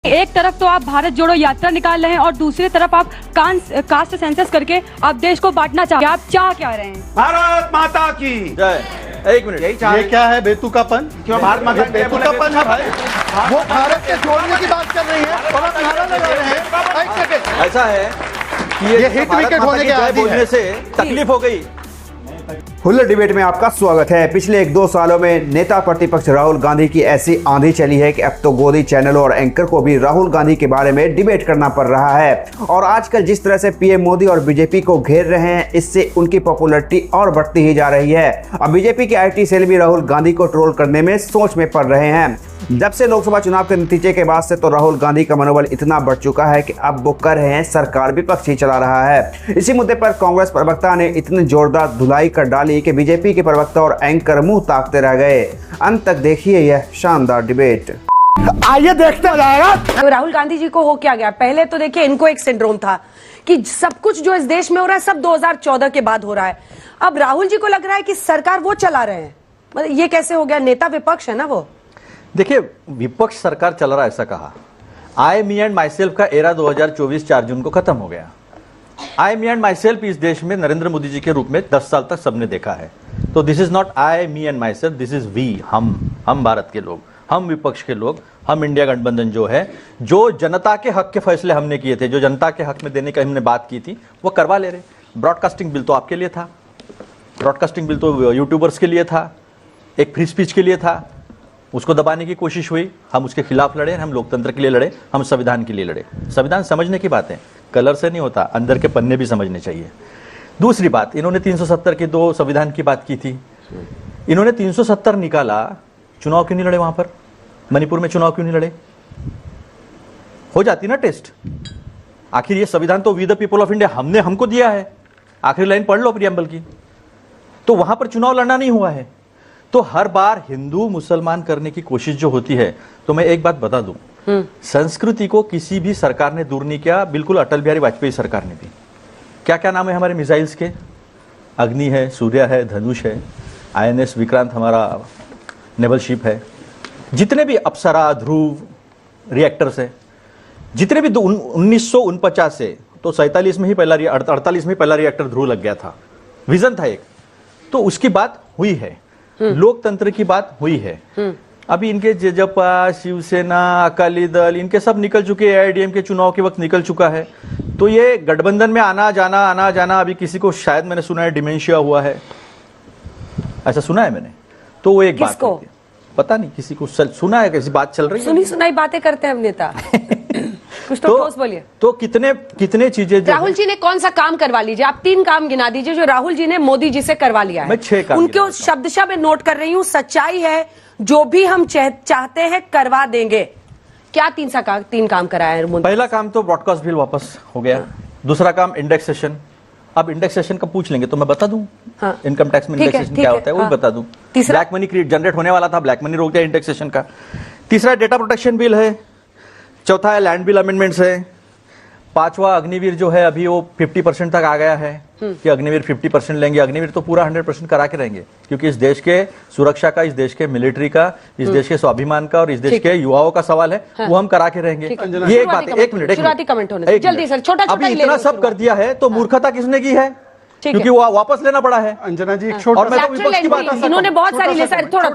एक तरफ तो आप भारत जोड़ो यात्रा निकाल रहे हैं और दूसरी तरफ आप कास्ट सेंसस करके आप देश को बांटना चाहते हैं। आप चाह क्या रहे हैं? भारत माता की जय। एक मिनट, ये क्या है बेतुकापन? क्यों भारत माता की बेतुकापन है भाई। वो भारत के जोड़ने की बात कर रही है और आप नारा लगा रहे हैं। एक सेकंड, ऐसा है कि ये हिट विकेट होने के आदी बोलने से तकलीफ हो गई। हुल्लड़ डिबेट में आपका स्वागत है। पिछले 1-2 सालों में नेता प्रतिपक्ष राहुल गांधी की ऐसी आंधी चली है कि अब तो गोदी चैनलों और एंकर को भी राहुल गांधी के बारे में डिबेट करना पड़ रहा है। और आजकल जिस तरह से पीएम मोदी और बीजेपी को घेर रहे हैं, इससे उनकी पॉपुलैरिटी और बढ़ती ही जा रही है। अब बीजेपी के आईटी सेल भी राहुल गांधी को ट्रोल करने में सोच में पड़ रहे हैं। जब से लोकसभा चुनाव के नतीजे के बाद से तो राहुल गांधी का मनोबल इतना बढ़ चुका है कि अब वो कर रहे हैं सरकार विपक्ष ही चला रहा है। इसी मुद्दे पर कांग्रेस प्रवक्ता ने इतनी जोरदार धुलाई कर डाली कि बीजेपी के प्रवक्ता और एंकर मुंह ताकते रह गए। अंत तक देखिए यह शानदार डिबेट। आइए देखते जाएगा। तो राहुल गांधी जी को हो क्या गया? पहले तो देखिए, इनको एक सिंड्रोम था कि सब कुछ जो इस देश में हो रहा है सब 2014 के बाद हो रहा है। अब राहुल जी को लग रहा है कि सरकार वो चला रहे हैं। मतलब ये कैसे हो गया? नेता विपक्ष है ना वो। देखिए, विपक्ष सरकार चल रहा है ऐसा कहा। आई मी एंड माई सेल्फ का एरा 2024 4 जून को खत्म हो गया। आई मी एंड माई सेल्फ इस देश में नरेंद्र मोदी जी के रूप में 10 साल तक सबने देखा है। तो this is not I me and myself, this is we, हम भारत के लोग, हम विपक्ष के लोग, हम इंडिया गठबंधन जो है, जो जनता के हक के फैसले हमने किए थे, जो जनता के हक में देने की हमने बात की थी, वो करवा ले रहे। ब्रॉडकास्टिंग बिल तो आपके लिए था, ब्रॉडकास्टिंग बिल तो यूट्यूबर्स के लिए था, एक फ्री स्पीच के लिए था, उसको दबाने की कोशिश हुई। हम उसके खिलाफ लड़े, हम लोकतंत्र के लिए लड़े, हम संविधान के लिए लड़े। संविधान समझने की बात है, कलर से नहीं होता, अंदर के पन्ने भी समझने चाहिए। दूसरी बात, इन्होंने 370 की 2 संविधान की बात की थी। इन्होंने 370 निकाला, चुनाव क्यों नहीं लड़े? वहां पर मणिपुर में चुनाव क्यों नहीं लड़े? हो जाती ना टेस्ट। आखिर ये संविधान तो we the people of India हमने हमको दिया है। आखिरी लाइन पढ़ लो प्रियम्बल की। तो वहां पर चुनाव लड़ना नहीं हुआ है। तो हर बार हिंदू मुसलमान करने की कोशिश जो होती है, तो मैं एक बात बता दूं, संस्कृति को किसी भी सरकार ने दूर नहीं किया, बिल्कुल अटल बिहारी वाजपेयी सरकार ने भी। क्या क्या नाम है हमारे मिसाइल्स के? अग्नि है, सूर्य है, धनुष है, INS विक्रांत हमारा नेवल शिप है, जितने भी अप्सरा, ध्रुव रिएक्टर्स है, जितने भी 1949 से तो 47 में ही 48 में पहला रिएक्टर ध्रुव लग गया था, विजन था एक। तो उसकी बात हुई है, लोकतंत्र की बात हुई है। अभी इनके जेजेपा, शिवसेना, अकाली दल, इनके सब निकल चुके हैं। AIDM के चुनाव के वक्त निकल चुका है। तो ये गठबंधन में आना जाना अभी किसी को, शायद मैंने सुना है डिमेंशिया हुआ है, ऐसा सुना है मैंने। तो वो एक बात है, पता नहीं किसी को सुना है, कैसी बात चल रही है। सुनाई बातें करते हैं हम नेता। कुछ तो ठोस बोलिए। तो कितने चीजें राहुल जी ने कौन सा काम करवा लीजिए? आप 3 काम गिना दीजिए जो राहुल जी ने मोदी जी से करवा लिया है। मैं 6 काम उनके शब्दशः में नोट कर रही हूँ। सच्चाई है, जो भी हम चाहते हैं करवा देंगे। क्या 3 काम कराया है? पहला काम तो ब्रॉडकास्ट बिल वापस हो गया। दूसरा काम इंडेक्सेशन। अब इंडेक्सेशन का पूछ लेंगे तो मैं बता दूं। हाँ। इनकम टैक्स में इंडेक्सेशन क्या होता है वो भी बता दूं। ब्लैक मनी जनरेट होने वाला था, ब्लैक मनी रोक दिया इंडेक्सेशन का। तीसरा डेटा प्रोटेक्शन बिल है। चौथा है लैंड बिल अमेंडमेंट्स है। 5वां अग्निवीर जो है, अभी वो 50% तक आ गया है कि अग्निवीर 50% लेंगे। अग्निवीर तो पूरा 100% करा के रहेंगे, क्योंकि इस देश के सुरक्षा का, इस देश के मिलिट्री का, इस देश के स्वाभिमान का और इस देश के युवाओं का सवाल है। हाँ। वो हम करा के रहेंगे। ये एक बात है। एक मिनट, जल्दी सर, छोटा अभी इतना सब कर दिया है तो मूर्खता किसने की है? क्योंकि वो वापस लेना पड़ा है। अंजना जी, एक छोटा, और मैं तो विपक्ष की बात, इन्होंने बहुत सारी ले सर, थोड़ा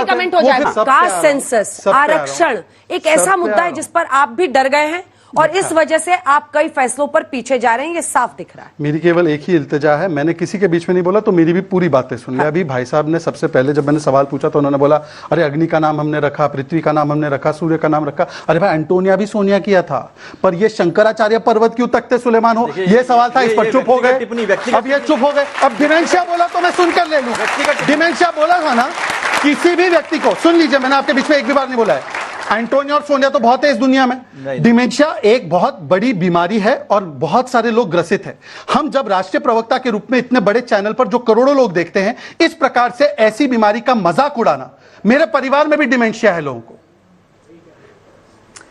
कमेंट हो जाएगा। कास्ट सेंसस, आरक्षण एक ऐसा मुद्दा है जिस पर आप भी डर गए हैं और इस वजह से आप कई फैसलों पर पीछे जा रहे हैं, ये साफ दिख रहा है। मेरी केवल एक ही इल्तिजा है, मैंने किसी के बीच में नहीं बोला, तो मेरी भी पूरी बातें सुन लिया। अभी भाई साहब ने सबसे पहले जब मैंने सवाल पूछा तो उन्होंने बोला अरे अग्नि का नाम हमने रखा, पृथ्वी का नाम हमने रखा, सूर्य का नाम रखा। अरे भाई, एंटोनिया भी सोनिया किया था, पर ये शंकराचार्य पर्वत क्यों तख्ते सुलेमान हो, ये सवाल था। इस पर चुप हो गए, अब ये चुप हो गए। अब डिमेंशिया बोला तो मैं सुनकर ले लूं। डिमेंशिया बोला था ना, किसी भी व्यक्ति को, सुन लीजिए, मैंने आपके बीच में एक भी बार नहीं बोला है। एंटोनिया और सोनिया तो बहुत है इस दुनिया में। डिमेंशिया एक बहुत बड़ी बीमारी है और बहुत सारे लोग ग्रसित हैं। हम जब राष्ट्रीय प्रवक्ता के रूप में इतने बड़े चैनल पर जो करोड़ों लोग देखते हैं, इस प्रकार से ऐसी बीमारी का मजाक उड़ाना, मेरे परिवार में भी डिमेंशिया है लोगों को।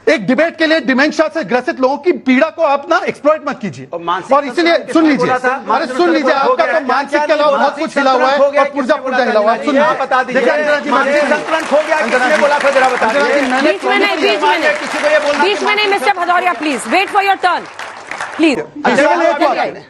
एक डिबेट के लिए डिमेंशिया से ग्रसित लोगों की पीड़ा को आप ना एक्सप्लॉइट मत कीजिए। और इसीलिए सुन लीजिए, अरे सुन लीजिए, आपका तो मानसिक के अलावा बहुत कुछ हिला हुआ है और पुर्जा पुर्जा हिला हुआ है। सुन बता दीजिए, संतुलन खो गया, किसने बोला था जरा बता दीजिए। बीच में नहीं mister Bhadauria, please wait for your turn please.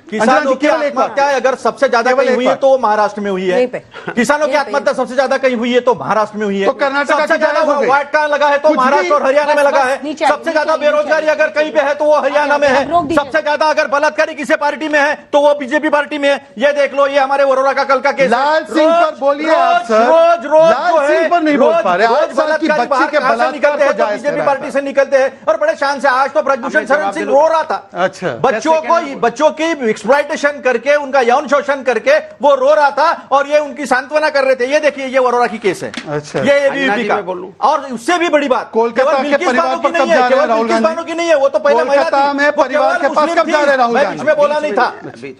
किसानों की आत्महत्या अगर सबसे ज्यादा कहीं हुई है तो वो महाराष्ट्र में हुई है। किसानों की आत्महत्या सबसे ज्यादा कहीं हुई है तो महाराष्ट्र में हुई है। तो कर्नाटक सबसे ज्यादा व्हाइट कार्ड लगा है तो महाराष्ट्र और हरियाणा में लगा है। सबसे ज्यादा बेरोजगारी अगर कहीं पे है तो वो हरियाणा में है। सबसे ज्यादा अगर बलात्कारी किसी पार्टी में है तो वो बीजेपी पार्टी में है। ये देख लो, ये हमारे वरोरा का कल का केस। लाल सिंह पर बोलिए आप सर। रोज लाल सिंह पर नहीं बोल पा रहे। रोज बलात्कारी निकलते हैं तो बीजेपी पार्टी से निकलते हैं और बड़े शान से। आज तो ब्रजभूषण शरण सिंह रो रहा था। अच्छा, बच्चों की एक्सप्लॉइटेशन करके, उनका यौन शोषण करके वो रो रहा था और ये उनकी सांत्वना कर रहे थे। ये देखिए, ये वरोरा की केस है। अच्छा, ये एबीवीपी का। और उससे भी बड़ी बात, कोलकाता के परिवार पर कब जा रहे हैं राहुल गांधी? की नहीं है, वो तो पहले महिला थी। कोलकाता में परिवार के पास कब जा रहे हैं राहुल गांधी? मैं बोला नहीं था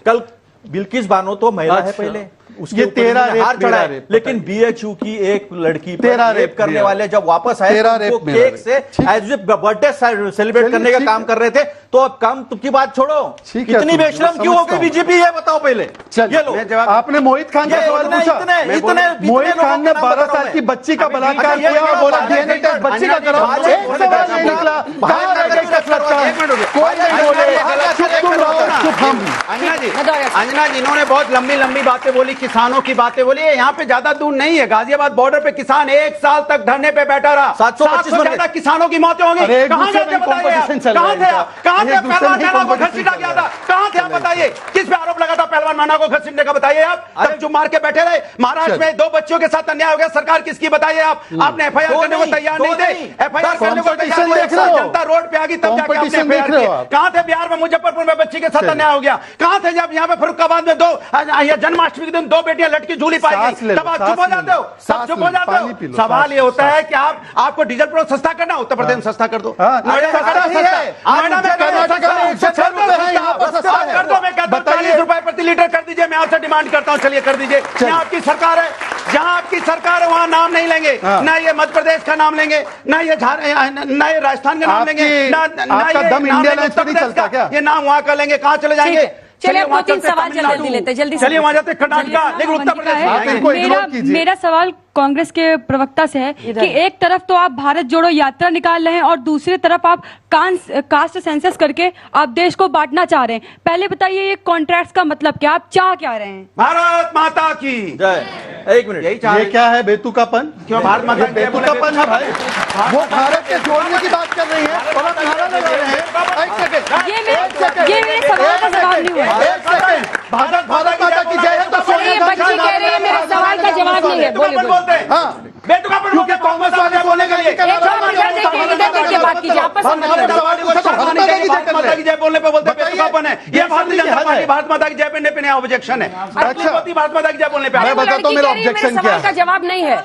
कल। बिल्किस बानो तो महिला है पहले, उसके ये 13 हार चढ़ा है। लेकिन बीएचयू की एक लड़की पर रेप करने वाले जब वापस आए तो केक से एज ए बर्थडे सेलिब्रेट करने का काम कर रहे थे। तो अब काम की बात छोड़ो, इतनी बेशरम क्यों हो गई बीजेपी, ये बताओ पहले। ये लो, आपने मोहित खान का सवाल पूछा। मोहित खान ने 12 साल की बच्ची का बलात्कार किया और बोला डीएनए टेस्ट बच्ची का कराओ। एक सवाल नहीं निकला। अंजना जी, इन्होंने बहुत लंबी बातें बोली, किसानों की बातें बोली। यहाँ पे ज्यादा दूर नहीं है, गाजियाबाद बॉर्डर पे किसान 1 साल तक धरने पे बैठा रहा। 700 से ज्यादा किसानों की मौतें होंगी। कहां गए थे बताइए आप? कहां थे आप? कहां थे? पहलवान माना को घसीटा गया था, कहां थे आप बताइए? किस पे आरोप लगा था पहलवान माना को घसीटने का, बताइए आप? तब चुप मार के बैठे रहे। महाराष्ट्र में 2 बच्चों के साथ अन्याय हो गया, सरकार किसकी बताइए आप? आपने एफआईआर करने को तैयार नहीं थे। एफआईआर करने को तैयार नहीं थे, जनता रोड पे आ गई तब जाके आपने एफआईआर की। कहां थे बिहार में मुजफ्फरपुर में बच्ची के साथ अन्याय हो गया? कहां थे जब यहाँ पे फर्रुखाबाद में 2 जन्माष्टमी के दिन 2 बेटियां लटकी झूली पाई गई? तब आप चुप हो जाते हो, सब चुप हो जाते हो। सवाल ये होता है कि आपको डीजल पेट्रोल सस्ता करना, उत्तर प्रदेश में सस्ता कर दो। नोएडा में कर दो, 40 रुपए प्रति लीटर कर दीजिए। मैं आपसे डिमांड करता हूं, चलिए कर दीजिए। यहाँ आपकी सरकार है, जहां आपकी सरकार है वहां नाम नहीं लेंगे, ना ये मध्य प्रदेश का नाम लेंगे, ना ये राजस्थान का नाम लेंगे, ना ये नाम वहां का लेंगे। कहां चले जाएंगे? चलिए 2-3 सवाल जल्दी लेते, जल्दी चलिए वहां जाते कर्नाटका, लेकिन उत्तर प्रदेश। मेरा सवाल कांग्रेस के प्रवक्ता से है कि एक तरफ तो आप भारत जोड़ो यात्रा निकाल रहे हैं और दूसरी तरफ आप कास्ट सेंसस करके आप देश को बांटना चाह रहे हैं। पहले बताइए ये कॉन्ट्रैक्ट का मतलब क्या, आप चाह क्या रहे हैं? भारत माता की जय। 1 मिनट, ये क्या है बेतुकापन? क्यों भारत माता बेतुकापन है भाई? वो भारत के जोड़ने की बात कर रही है और आप नारा लगा रहे हैं। एक सेकंड, ये मेरे सवाल का जवाब नहीं हुआ। एक सेकंड, भारत माता की जय है तो ये बच्ची कह रही है मेरे सवाल का जवाब नहीं है। बोलिए। बेतुकापन क्योंकि कांग्रेस वाले बोलने के लिए बात कीजिए, आपस में माता की जय बोलने पे बोलते बेतुकापन है। ये भारतीय जनता पार्टी भारत माता की जय बोलने पे नया ऑब्जेक्शन है। अच्छा, भारत माता की जय बोलने पे मैं बताता हूं मेरा ऑब्जेक्शन क्या है। जवाब नहीं है।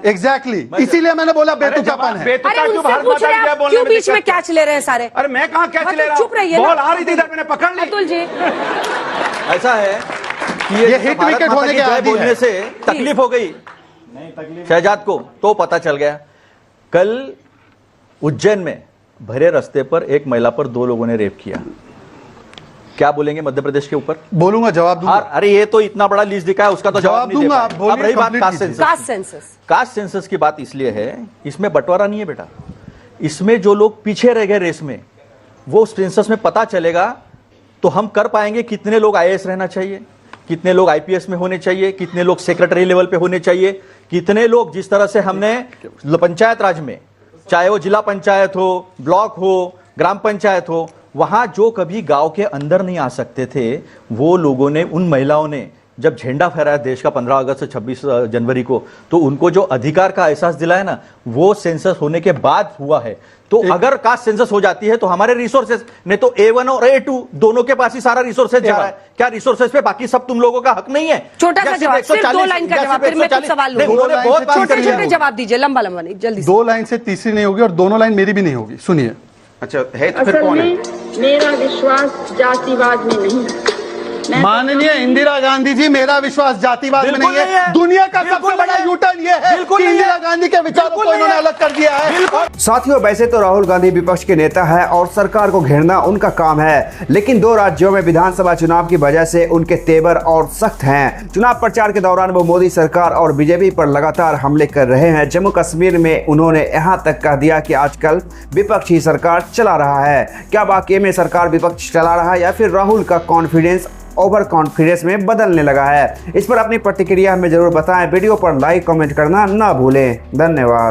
एग्जैक्टली, इसीलिए मैंने बोला बेतुकापन है। अरे उनसे पूछ रहे हैं आप क्यों बीच में कैच ले रहे हैं सारे? अरे मैं कहां कैच ले रहा हूं? चुप रहिए। बॉल आ रही थी इधर, मैंने पकड़ ली। अतुल जी, ऐसा है कि ये हिट विकेट होने के आदी बोलने से तकलीफ हो गई शहजाद को, तो पता चल गया। कल उज्जैन में भरे रास्ते पर एक महिला पर 2 लोगों ने रेप किया। क्या बोलेंगे मध्य प्रदेश के ऊपर? बोलूंगा, जवाब दूंगा। अरे ये तो इतना बड़ा लिस्ट दिखा है, उसका तो जवाब नहीं दे पाए। अब रही बात कास्ट सेंसस की बात इसलिए है, इसमें बंटवारा नहीं है बेटा। इसमें जो लोग पीछे रह गए रेस में, वो सेंसस में पता चलेगा तो हम कर पाएंगे कितने लोग आईएएस रहना चाहिए, कितने लोग आईपीएस में होने चाहिए, कितने लोग सेक्रेटरी लेवल पे होने चाहिए, कितने लोग जिस तरह से हमने पंचायत राज में, चाहे वो जिला पंचायत हो, ब्लॉक हो, ग्राम पंचायत हो, वहां जो कभी गांव के अंदर नहीं आ सकते थे, वो लोगों ने, उन महिलाओं ने जब झंडा फहराया देश का 15 अगस्त से 26 जनवरी को, तो उनको जो अधिकार का एहसास दिलाया ना, वो सेंसस होने के बाद हुआ है। तो अगर कास्ट सेंसस हो जाती है तो हमारे रिसोर्सेज, नहीं तो A1 और A2 दोनों के पास ही सारा रिसोर्सेज जा रहा है। क्या रिसोर्सेज पे बाकी सब तुम लोगों का हक नहीं है? छोटा सा जवाब, सिर्फ 2 लाइन का जवाब, फिर मैं कुछ सवाल लूंगा। छोटे जवाब दीजिए, लंबा नहीं, जल्दी। 2 लाइन से तीसरी नहीं होगी और दोनों लाइन मेरी भी नहीं होगी। सुनिए। अच्छा है तो फिर कौन है? मेरा विश्वास जातिवाद में नहीं, माननीय इंदिरा गांधी जी, मेरा विश्वास जातिवाद में नहीं है। दुनिया का सबसे बड़ा यूटर्न ये है कि इंदिरा गांधी के विचारों को इन्होंने अलग कर दिया है। साथियों, वैसे तो राहुल गांधी विपक्ष के नेता है और सरकार को घेरना उनका काम है, लेकिन 2 राज्यों में विधानसभा चुनाव की वजह से उनके तेवर और सख्त हैं। चुनाव प्रचार के दौरान वो मोदी सरकार और बीजेपी पर लगातार हमले कर रहे हैं। जम्मू कश्मीर में उन्होंने यहां तक कह दिया कि आजकल विपक्ष ही सरकार चला रहा है। क्या वाकई में सरकार विपक्ष चला रहा है या फिर राहुल का कॉन्फिडेंस ओवर कॉन्फिडेंस में बदलने लगा है? इस पर अपनी प्रतिक्रिया हमें जरूर बताएं। वीडियो पर लाइक कमेंट करना ना भूलें। धन्यवाद।